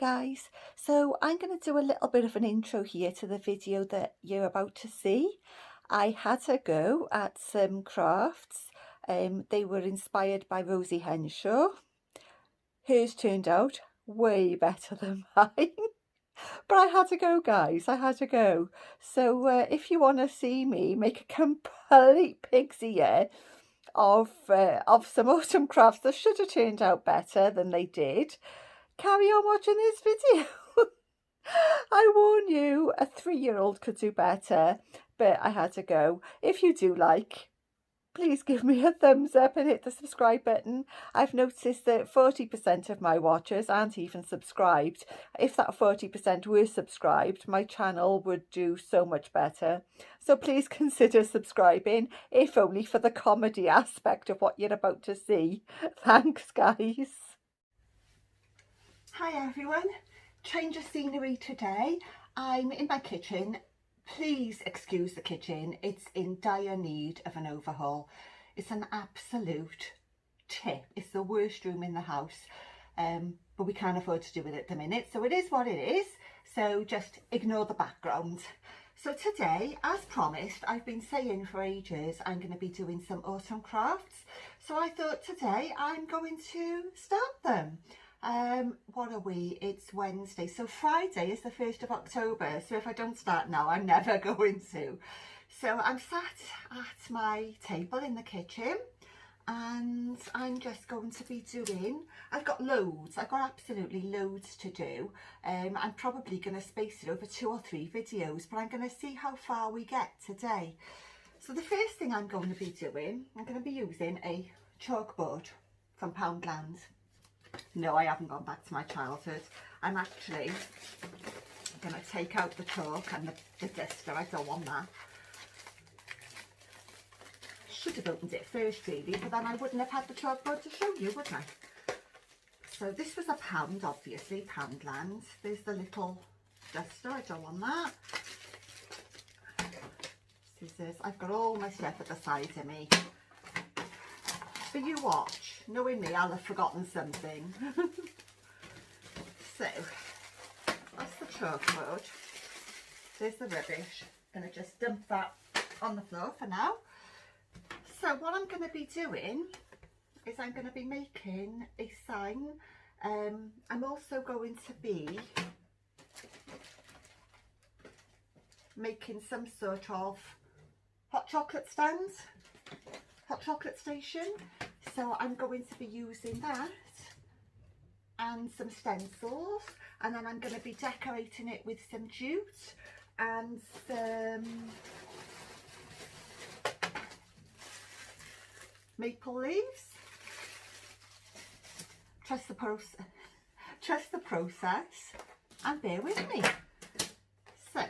guys, so I'm going to do a little bit of an intro here to the video that you're about to see. I had a go at some crafts. They were inspired by Rosie Henshaw. Hers turned out way better than mine. But I had to go, guys, I had to go. So if you want to see me make a complete pig's ear of some autumn crafts that should have turned out better than they did, carry on watching this video. I warn you, a 3-year-old could do better, but I had to go. If you do like, please give me a thumbs up and hit the subscribe button. I've noticed that 40% of my watchers aren't even subscribed. If that 40% were subscribed, my channel would do so much better. So please consider subscribing, if only for the comedy aspect of what you're about to see. Thanks, guys. Hi everyone, change of scenery today. I'm in my kitchen. Please excuse the kitchen, it's in dire need of an overhaul. It's an absolute tip. It's the worst room in the house, but we can't afford to do it at the minute, so it is what it is, so just ignore the background. So today, as promised, I've been saying for ages I'm going to be doing some autumn crafts, so I thought today I'm going to start them. What are we? It's Wednesday, so Friday is the 1st of October, so if I don't start now I'm never going to. So I'm sat at my table in the kitchen and I'm just going to be doing, I've got absolutely loads to do. I'm probably going to space it over 2 or 3 videos, but I'm going to see how far we get today. So the first thing I'm going to be doing, I'm going to be using a chalkboard from Poundland. No, I haven't gone back to my childhood. I'm actually going to take out the chalk and the duster. I don't want that. Should have opened it first really, but then I wouldn't have had the chalkboard to show you, would I? So this was a pound, obviously, Poundland. There's the little duster. I don't want that. Scissors. I've got all my stuff at the side of me. But you watch, knowing me, I'll have forgotten something. So, that's the chalkboard. There's the rubbish. I'm going to just dump that on the floor for now. So what I'm going to be doing is I'm going to be making a sign. I'm also going to be making some sort of hot chocolate stand. Hot chocolate station, so I'm going to be using that and some stencils, and then I'm going to be decorating it with some jute and some maple leaves. Trust the process and bear with me. So I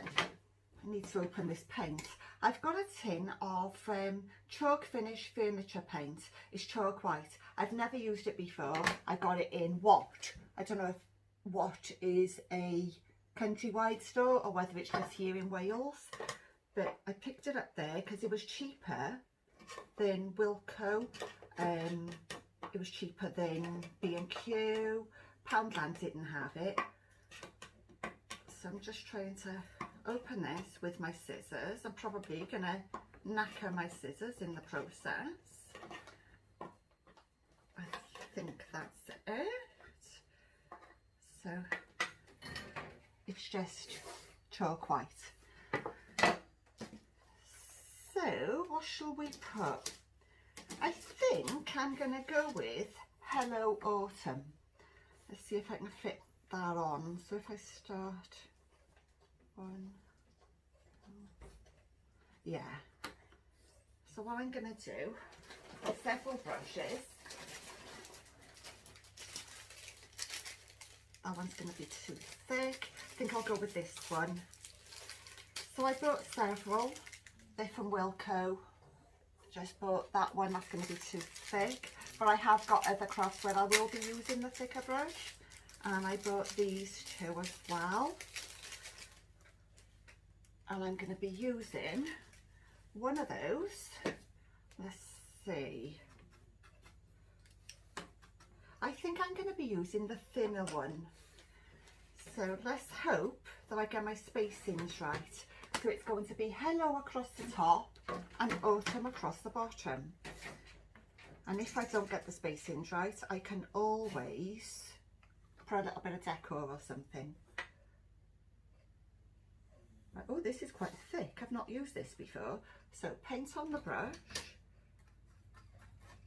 need to open this paint. I've got a tin of chalk finish furniture paint. It's chalk white. I've never used it before. I got it in What. I don't know if What is a countrywide store or whether it's just here in Wales. But I picked it up there because it was cheaper than Wilko. It was cheaper than B&Q. Poundland didn't have it. So I'm just trying to open this with my scissors. I'm probably going to knacker my scissors in the process. I think that's it. So it's just chalk white. So what shall we put? I think I'm going to go with Hello Autumn. Let's see if I can fit that on. So if I start yeah, so what I'm going to do is several brushes. That one's going to be too thick. I think I'll go with this one. So I bought several. They're from Wilko. Just bought that one. That's going to be too thick, but I have got other crafts where I will be using the thicker brush, and I bought these 2 as well. And I'm going to be using one of those. Let's see. I think I'm going to be using the thinner one. So let's hope that I get my spacings right. So it's going to be hello across the top and autumn across the bottom. And if I don't get the spacings right, I can always put a little bit of decor or something. Oh, this is quite thick. I've not used this before. So paint on the brush.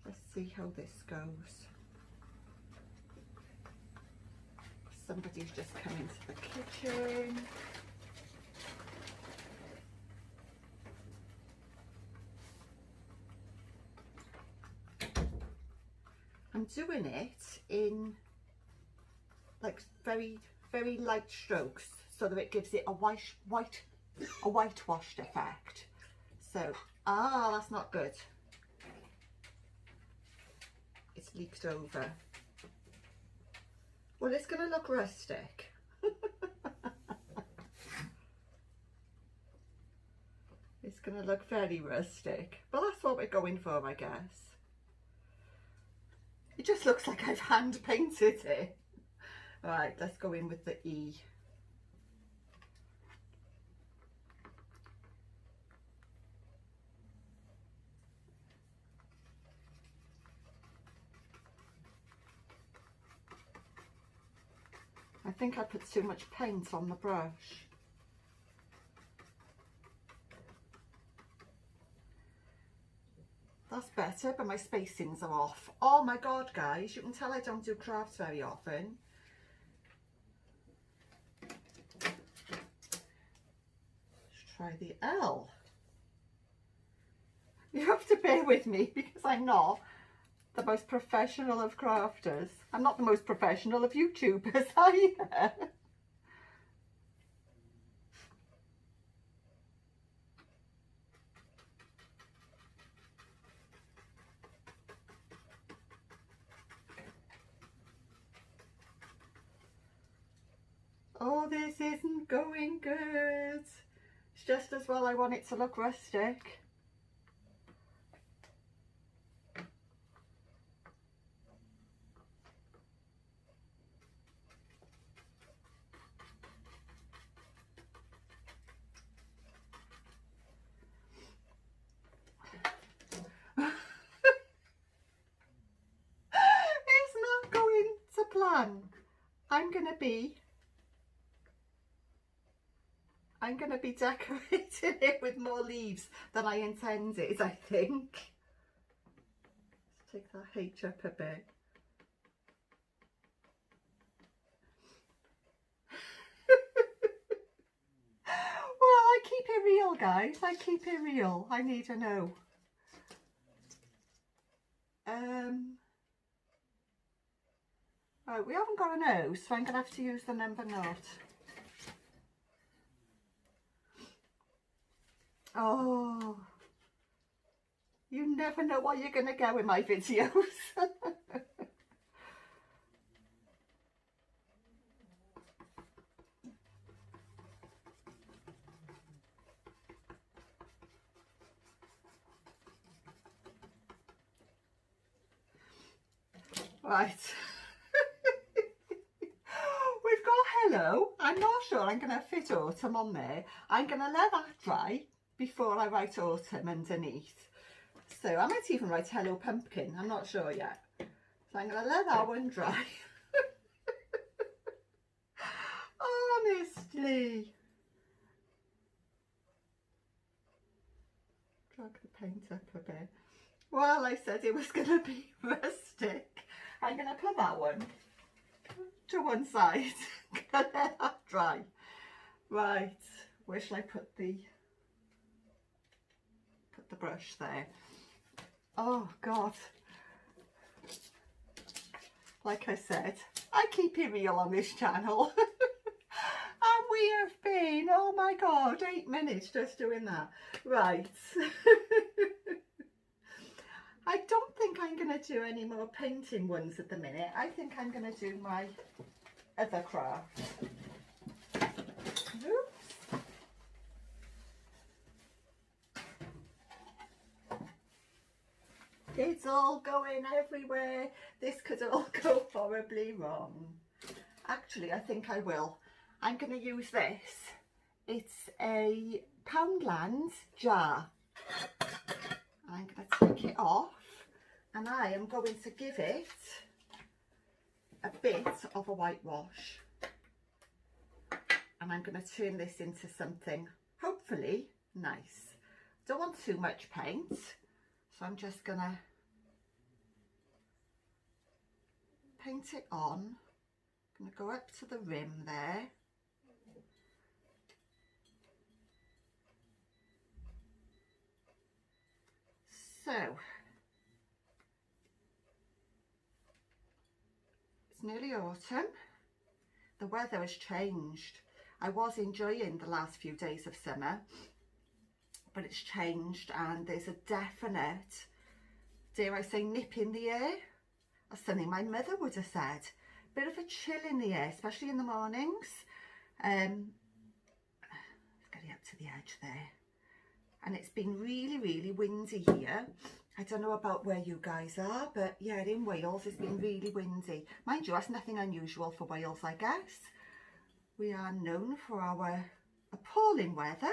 Let's see how this goes. Somebody's just come into the kitchen. I'm doing it in like very light strokes so that it gives it a whitewashed effect. So, that's not good. It's leaked over. Well, it's going to look rustic. It's going to look very rustic, but that's what we're going for, I guess. It just looks like I've hand painted it. Right, let's go in with the E. I think I put too much paint on the brush. That's better, but my spacings are off. Oh my God, guys, you can tell I don't do crafts very often. Let's try the L. You have to bear with me because I'm not the most professional of crafters. I'm not the most professional of YouTubers either. Oh, this isn't going good. It's just as well I want it to look rustic. It's not going to plan. I'm gonna be decorating it with more leaves than I intended, I think. Let's take that H up a bit. Well, I keep it real, guys. I keep it real. I need to know. Right, we haven't got a nose, so I'm going to have to use the number knot. Oh, you never know what you're going to get with my videos. Right. We've got hello. I'm not sure I'm going to fit autumn on there. I'm going to let that dry before I write autumn underneath. So I might even write hello pumpkin. I'm not sure yet. So I'm going to let that one dry. Honestly. Drag the paint up a bit. Well, I said it was going to be rustic. I'm going to put that one to one side. Gonna let that dry. Right, where shall I put the brush there? Oh God. Like I said, I keep it real on this channel. And we have been, oh my God, 8 minutes just doing that. Right. I don't think I'm going to do any more painting ones at the minute. I think I'm going to do my other craft. Oops. It's all going everywhere. This could all go horribly wrong. Actually, I think I will. I'm going to use this. It's a Poundland jar. I'm going to take it off and I am going to give it a bit of a whitewash. And I'm going to turn this into something hopefully nice. Don't want too much paint, so I'm just going to paint it on. I'm going to go up to the rim there. So, it's nearly autumn. The weather has changed. I was enjoying the last few days of summer, but it's changed and there's a definite, dare I say, nip in the air. Or something my mother would have said. Bit of a chill in the air, especially in the mornings. Let's get it up to the edge there. And it's been really, really windy here. I don't know about where you guys are, but yeah, in Wales it's been really windy. Mind you, that's nothing unusual for Wales, I guess. We are known for our appalling weather.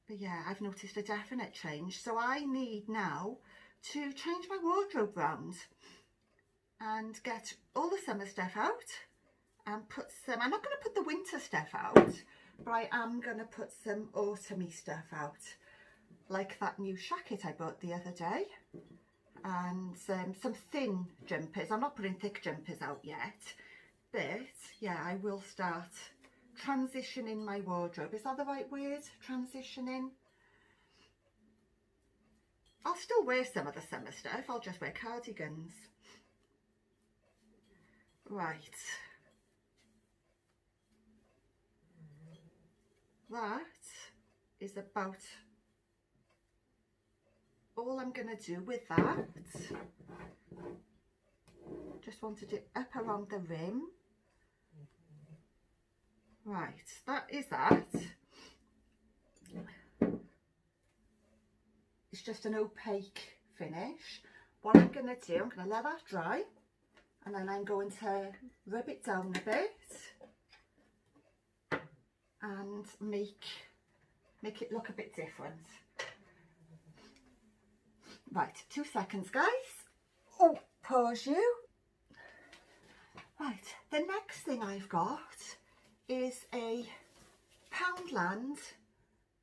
But yeah, I've noticed a definite change. So I need now to change my wardrobe round and get all the summer stuff out and put some, I'm not going to put the winter stuff out, but I am going to put some autumny stuff out, like that new jacket I bought the other day, and some thin jumpers. I'm not putting thick jumpers out yet, but yeah, I will start transitioning my wardrobe. Is that the right word? Transitioning? I'll still wear some of the summer stuff, I'll just wear cardigans. Right. That is about all I'm going to do with that. Just wanted it up around the rim. Right, that is that. It's just an opaque finish. What I'm going to do, I'm going to let that dry and then I'm going to rub it down a bit and make it look a bit different. Right, 2 seconds guys. Oh, pause you. Right, the next thing I've got is a Poundland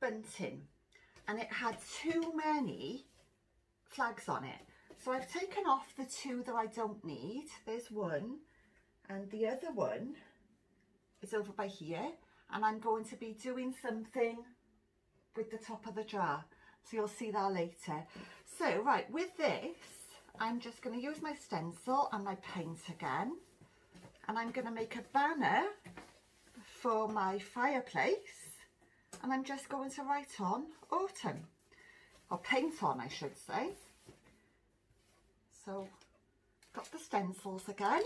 bunting, and it had too many flags on it. So I've taken off the two that I don't need. There's one, and the other one is over by here, and I'm going to be doing something with the top of the jar. So you'll see that later. So right, with this, I'm just going to use my stencil and my paint again, and I'm going to make a banner for my fireplace, and I'm just going to write on autumn, or paint on I should say. So got the stencils again,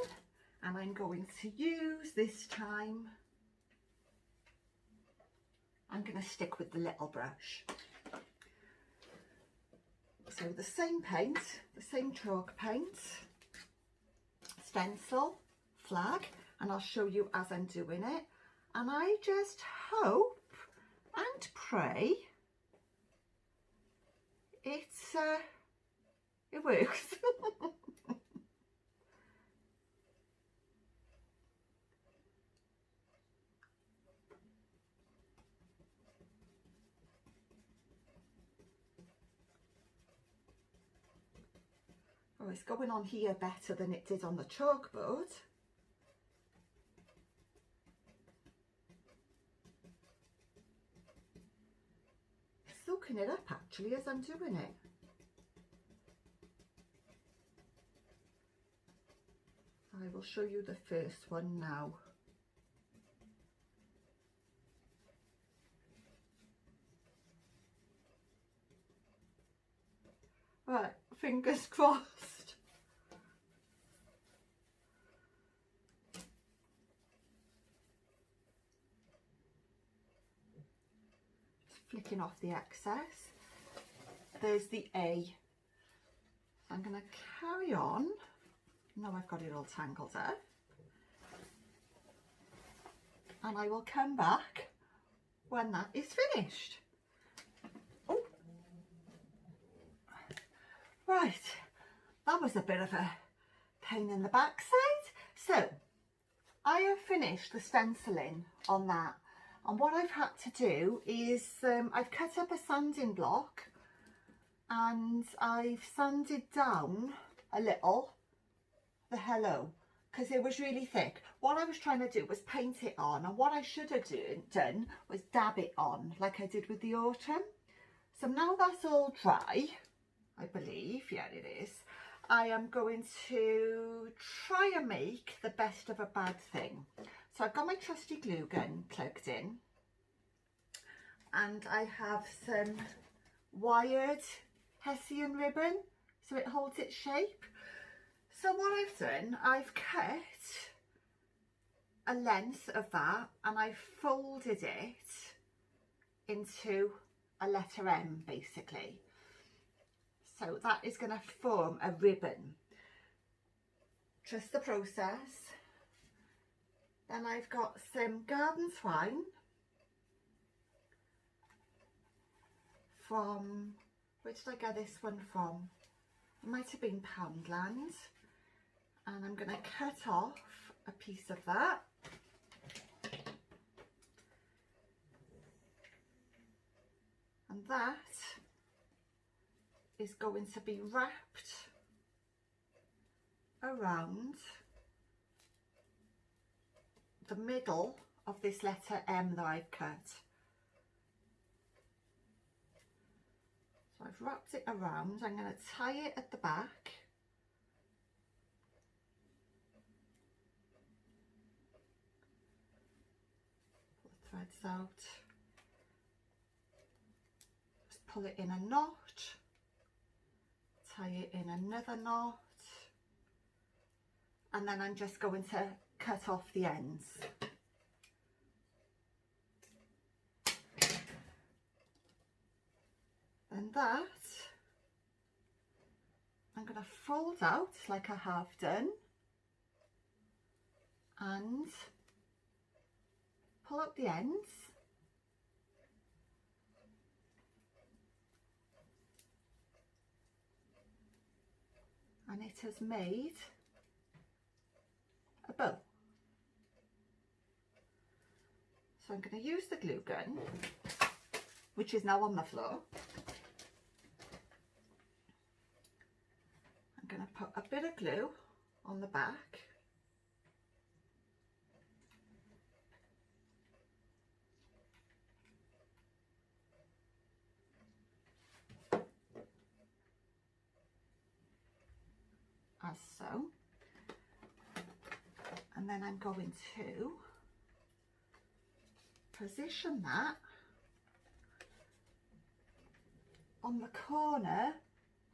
and I'm going to use this time, I'm going to stick with the little brush. So the same paint, the same chalk paint, stencil, flag, and I'll show you as I'm doing it. And I just hope and pray it works. Oh, it's going on here better than it did on the chalkboard. Soaking it up actually as I'm doing it. I will show you the first one now. Right, fingers crossed. Just flicking off the excess. There's the A. I'm going to carry on. Now I've got it all tangled up. and I will come back when that is finished. Oh, right, that was a bit of a pain in the backside. So I have finished the stenciling on that, and what I've had to do is I've cut up a sanding block and I've sanded down a little the hello, because it was really thick. What I was trying to do was paint it on, and what I should have done was dab it on like I did with the autumn. So now that's all dry, I believe, yeah it is, I am going to try and make the best of a bad thing. So I've got my trusty glue gun plugged in, and I have some wired Hessian ribbon so it holds its shape. So what I've done, I've cut a length of that and I've folded it into a letter M basically. So that is going to form a ribbon. Trust the process. Then I've got some garden twine from, where did I get this one from? It might have been Poundland. And I'm going to cut off a piece of that. And that is going to be wrapped around the middle of this letter M that I've cut. So I've wrapped it around. I'm going to tie it at the back. Threads out, just pull it in a knot, tie it in another knot, and then I'm just going to cut off the ends. And that I'm going to fold out like I have done and pull up the ends, and it has made a bow. So I'm going to use the glue gun, which is now on the floor. I'm going to put a bit of glue on the back. As so, and then I'm going to position that on the corner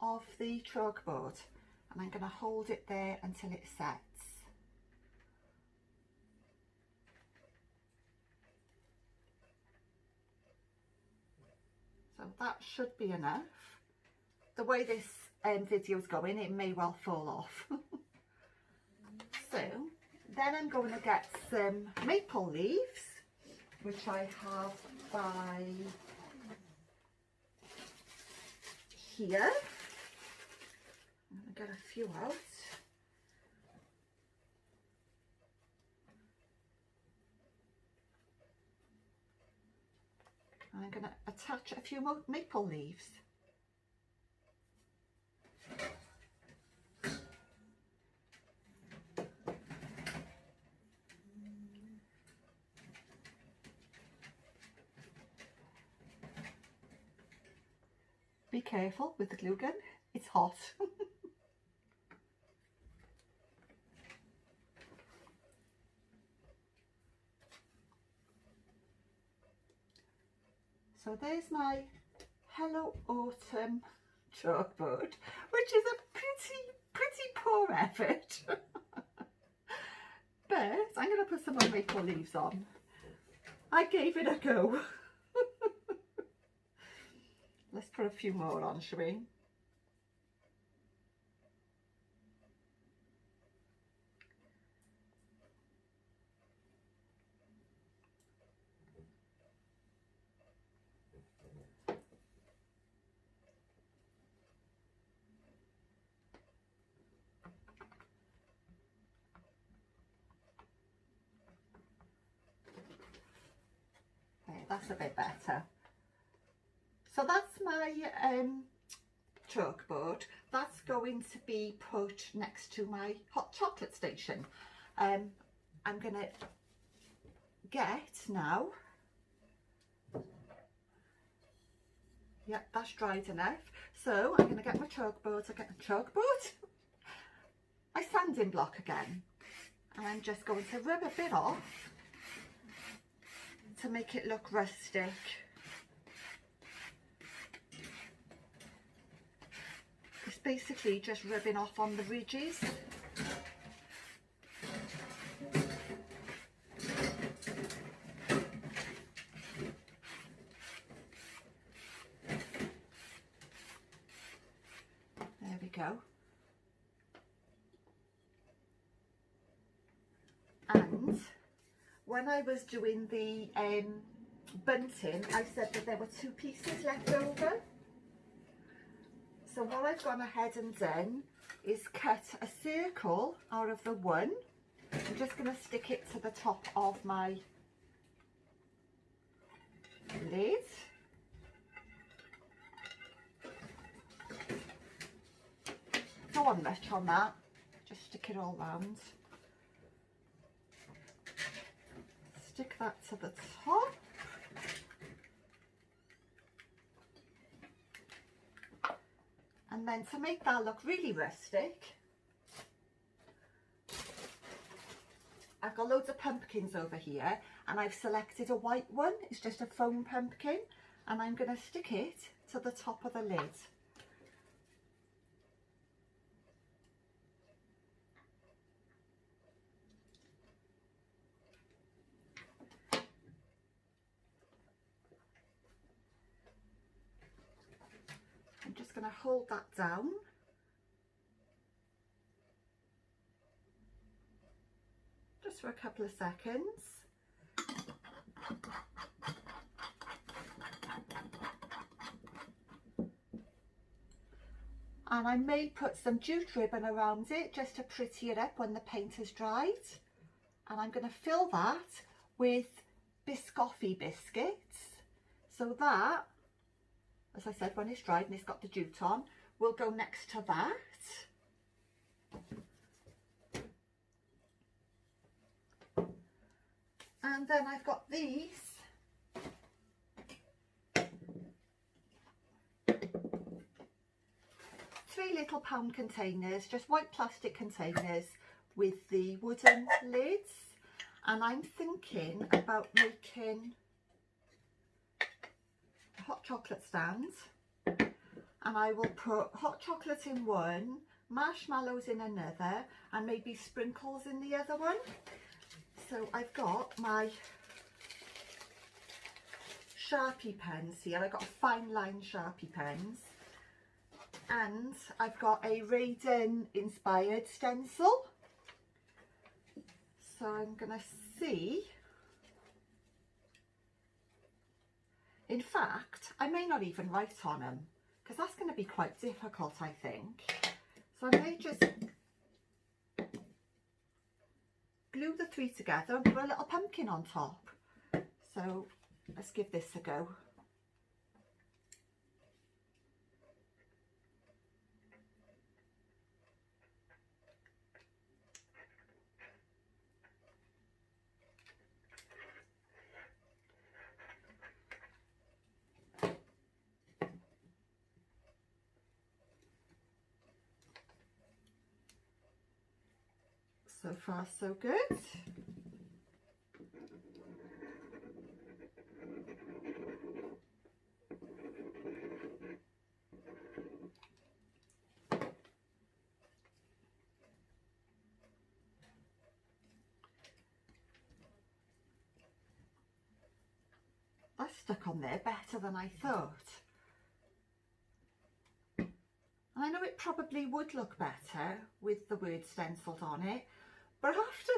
of the chalkboard, and I'm going to hold it there until it sets. So that should be enough. The way this video's going, it may well fall off. So then I'm going to get some maple leaves, which I have by here. I'm going to get a few out. And I'm going to attach a few more maple leaves. Be careful with the glue gun, it's hot. So there's my Hello Autumn chalkboard, which is a pretty poor effort. But I'm going to put some more maple leaves on. I gave it a go. Let's put a few more on, shall we? a bit better. So that's my chalkboard. That's going to be put next to my hot chocolate station. I'm going to get now, yep, that's dried enough. So I'm going to get my chalkboard, my sanding block again, and I'm just going to rub a bit off to make it look rustic. It's basically just rubbing off on the ridges. There we go. And when I was doing the bunting, I said that there were 2 pieces left over. So what I've gone ahead and done is cut a circle out of the one. I'm just going to stick it to the top of my lid. Don't want much on that, just stick it all round. Stick that to the top. And then to make that look really rustic, I've got loads of pumpkins over here, and I've selected a white one. It's just a foam pumpkin, and I'm going to stick it to the top of the lid. I'm just going to hold that down. Just for a couple of seconds. And I may put some jute ribbon around it just to pretty it up when the paint is dried. And I'm going to fill that with Biscoffee biscuits, so that, as I said, when it's dried and it's got the jute on, will go next to that. And then I've got these three little pound containers, just white plastic containers with the wooden lids. And I'm thinking about making a hot chocolate stand, and I will put hot chocolate in one, marshmallows in another, and maybe sprinkles in the other one. So I've got my Sharpie pens here. I've got fine line Sharpie pens, and I've got a Raiden inspired stencil. So I'm going to see, in fact, I may not even write on them, because that's going to be quite difficult, I think. So I may just glue the three together and put a little pumpkin on top. So let's give this a go. So far so good. That stuck on there better than I thought. I know it probably would look better with the word stenciled on it, but after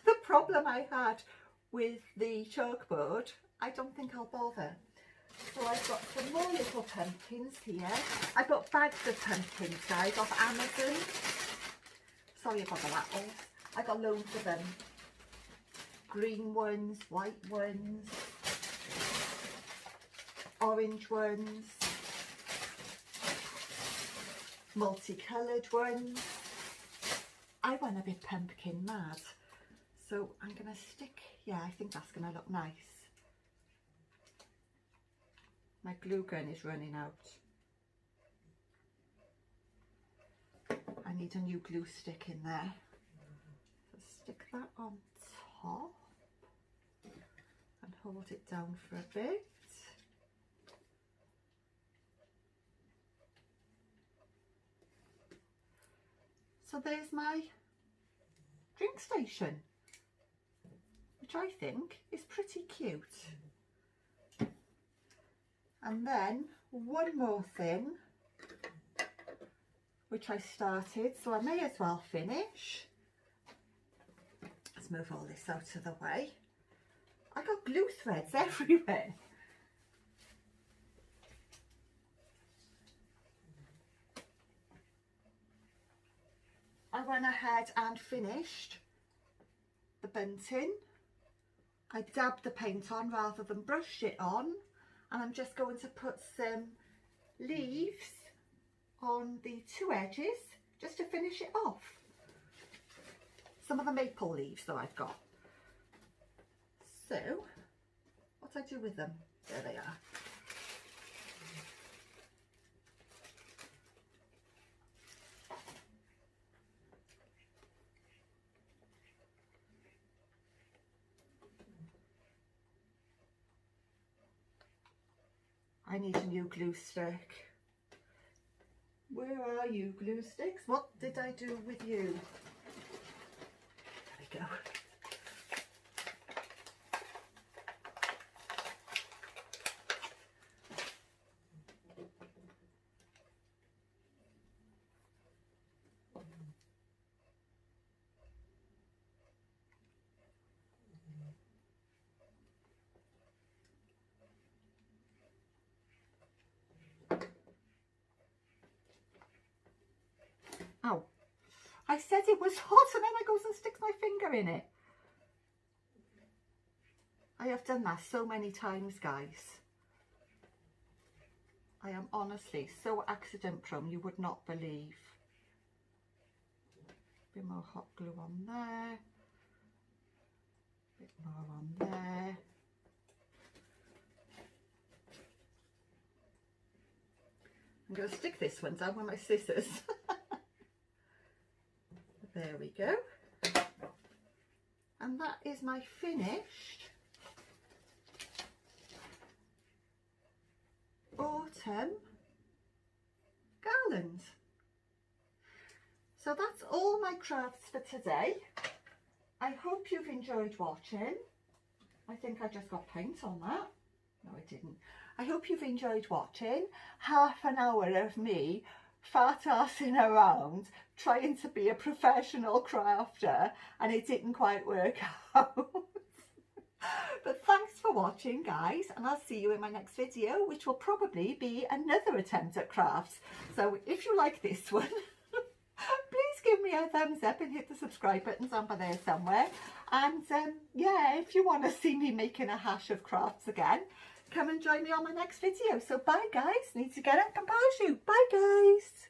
the problem I had with the chalkboard, I don't think I'll bother. So I've got some more little pumpkins here. I got bags of pumpkins, guys, off Amazon. Sorry about the rattles. I got loads of them. Green ones, white ones. orange ones, multicoloured ones. I went a bit pumpkin mad, so I'm going to stick, yeah, I think that's going to look nice. My glue gun is running out. I need a new glue stick in there. So stick that on top and hold it down for a bit. So there's my drink station, which I think is pretty cute. And then one more thing, which I started, so I may as well finish. Let's move all this out of the way. I got glue threads everywhere. I went ahead and finished the bunting. I dabbed the paint on rather than brushed it on, and I'm just going to put some leaves on the two edges just to finish it off. Some of the maple leaves that I've got. So, what do I do with them? There they are. I need a new glue stick. Where are you, glue sticks? What did I do with you? There we go. Ow. I said it was hot and then I goes and sticks my finger in it. I have done that so many times, guys. I am honestly so accident prone, you would not believe. Bit more hot glue on there. Bit more on there. I'm going to stick this one down with my scissors. There we go. And that is my finished autumn garland. So that's all my crafts for today. I hope you've enjoyed watching. I think I just got paint on that. No, I didn't. I hope you've enjoyed watching. Half an hour of me fart-arsing around trying to be a professional crafter, and it didn't quite work out. But thanks for watching, guys, and I'll see you in my next video, which will probably be another attempt at crafts. So if you like this one, please give me a thumbs up and hit the subscribe button down by there somewhere. And yeah, if you want to see me making a hash of crafts again, come and join me on my next video. So bye, guys. Need to get up and parachute. Bye, guys.